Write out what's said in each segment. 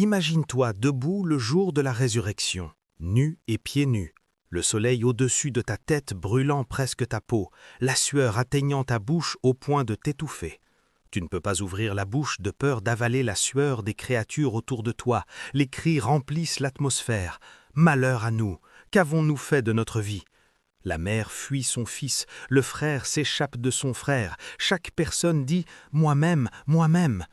Imagine-toi debout le jour de la résurrection, nu et pieds nus, le soleil au-dessus de ta tête brûlant presque ta peau, la sueur atteignant ta bouche au point de t'étouffer. Tu ne peux pas ouvrir la bouche de peur d'avaler la sueur des créatures autour de toi. Les cris remplissent l'atmosphère. Malheur à nous! Qu'avons-nous fait de notre vie? La mère fuit son fils, le frère s'échappe de son frère. Chaque personne dit « moi-même, moi-même ».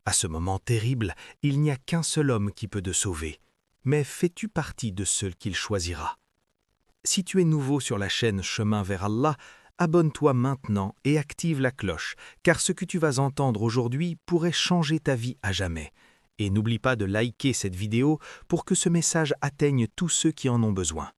À ce moment terrible, il n'y a qu'un seul homme qui peut te sauver. Mais fais-tu partie de ceux qu'il choisira? Si tu es nouveau sur la chaîne Chemin vers Allah, abonne-toi maintenant et active la cloche, car ce que tu vas entendre aujourd'hui pourrait changer ta vie à jamais. Et n'oublie pas de liker cette vidéo pour que ce message atteigne tous ceux qui en ont besoin.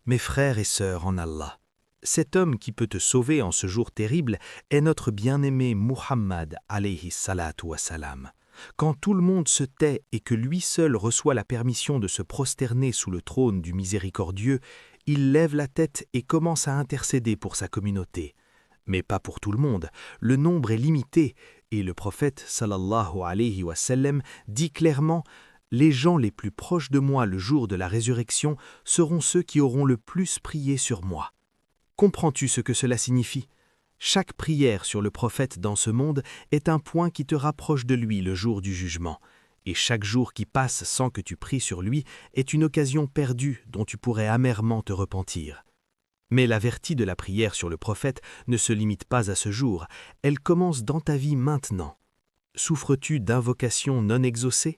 Mes frères et sœurs en Allah, cet homme qui peut te sauver en ce jour terrible est notre bien-aimé Muhammad alayhi salatu wassalam. Quand tout le monde se tait et que lui seul reçoit la permission de se prosterner sous le trône du miséricordieux, il lève la tête et commence à intercéder pour sa communauté. Mais pas pour tout le monde, le nombre est limité et le prophète sallallahu alayhi wa sallam dit clairement « Les gens les plus proches de moi le jour de la résurrection seront ceux qui auront le plus prié sur moi. » Comprends-tu ce que cela signifie? Chaque prière sur le prophète dans ce monde est un point qui te rapproche de lui le jour du jugement. Et chaque jour qui passe sans que tu pries sur lui est une occasion perdue dont tu pourrais amèrement te repentir. Mais la vertu de la prière sur le prophète ne se limite pas à ce jour, elle commence dans ta vie maintenant. Souffres-tu d'invocations non exaucées?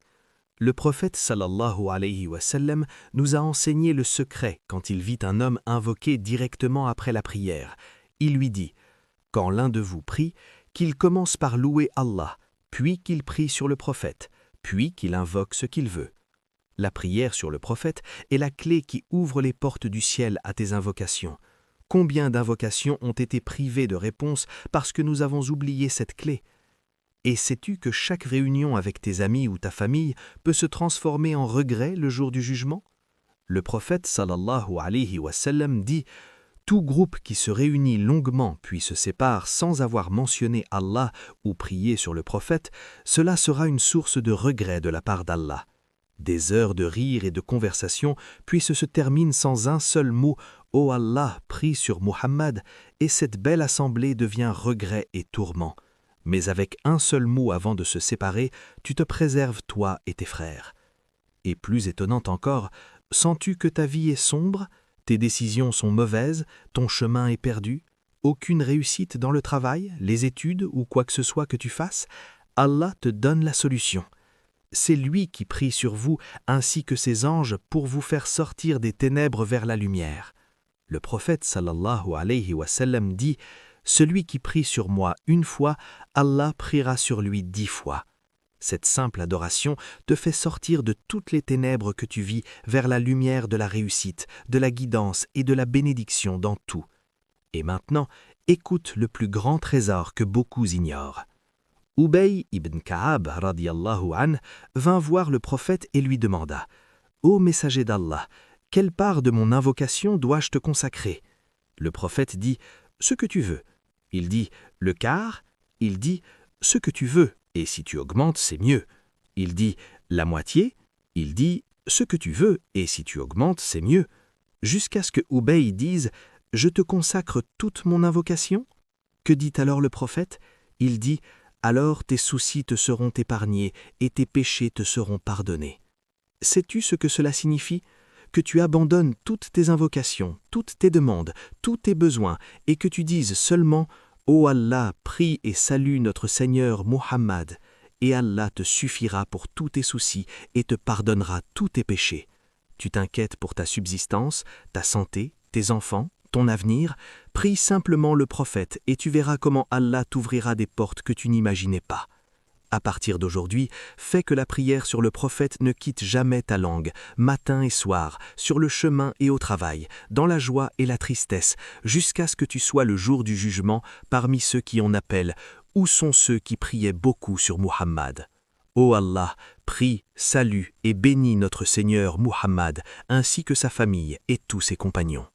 Le prophète sallallahu alayhi wa sallam nous a enseigné le secret quand il vit un homme invoqué directement après la prière. Il lui dit « Quand l'un de vous prie, qu'il commence par louer Allah, puis qu'il prie sur le prophète, puis qu'il invoque ce qu'il veut. » La prière sur le prophète est la clé qui ouvre les portes du ciel à tes invocations. Combien d'invocations ont été privées de réponse parce que nous avons oublié cette clé? Et sais-tu que chaque réunion avec tes amis ou ta famille peut se transformer en regret le jour du jugement? Le prophète sallallahu alayhi wa sallam dit « Tout groupe qui se réunit longuement puis se sépare sans avoir mentionné Allah ou prié sur le prophète, cela sera une source de regret de la part d'Allah. Des heures de rire et de conversation puis se terminent sans un seul mot « Ô Allah, prie sur Muhammad » et cette belle assemblée devient regret et tourment. Mais avec un seul mot avant de se séparer, tu te préserves toi et tes frères. Et plus étonnant encore, sens-tu que ta vie est sombre, tes décisions sont mauvaises, ton chemin est perdu, aucune réussite dans le travail, les études ou quoi que ce soit que tu fasses? Allah te donne la solution. C'est lui qui prie sur vous ainsi que ses anges pour vous faire sortir des ténèbres vers la lumière. Le prophète sallallahu alayhi wa sallam dit « Celui qui prie sur moi une fois, Allah priera sur lui 10 fois. » Cette simple adoration te fait sortir de toutes les ténèbres que tu vis vers la lumière de la réussite, de la guidance et de la bénédiction dans tout. Et maintenant, écoute le plus grand trésor que beaucoup ignorent. Ubay ibn Ka'ab radiyallahu an vint voir le prophète et lui demanda « Ô messager d'Allah, quelle part de mon invocation dois-je te consacrer ?» Le prophète dit « Ce que tu veux. » Il dit « Le quart ?» Il dit « Ce que tu veux, et si tu augmentes, c'est mieux. » Il dit « La moitié ?» Il dit « Ce que tu veux, et si tu augmentes, c'est mieux. » Jusqu'à ce que Ubay dise « Je te consacre toute mon invocation ?» Que dit alors le prophète? Il dit « Alors tes soucis te seront épargnés, et tes péchés te seront pardonnés. » Sais-tu ce que cela signifie? Que tu abandonnes toutes tes invocations, toutes tes demandes, tous tes besoins, et que tu dises seulement « Ô Allah, prie et salue notre Seigneur Muhammad » et Allah te suffira pour tous tes soucis et te pardonnera tous tes péchés. Tu t'inquiètes pour ta subsistance, ta santé, tes enfants, ton avenir, prie simplement le prophète et tu verras comment Allah t'ouvrira des portes que tu n'imaginais pas. À partir d'aujourd'hui, fais que la prière sur le prophète ne quitte jamais ta langue, matin et soir, sur le chemin et au travail, dans la joie et la tristesse, jusqu'à ce que tu sois le jour du jugement parmi ceux qui en appellent « Où sont ceux qui priaient beaucoup sur Muhammad ?» Ô Allah, prie, salue et bénis notre Seigneur Muhammad ainsi que sa famille et tous ses compagnons.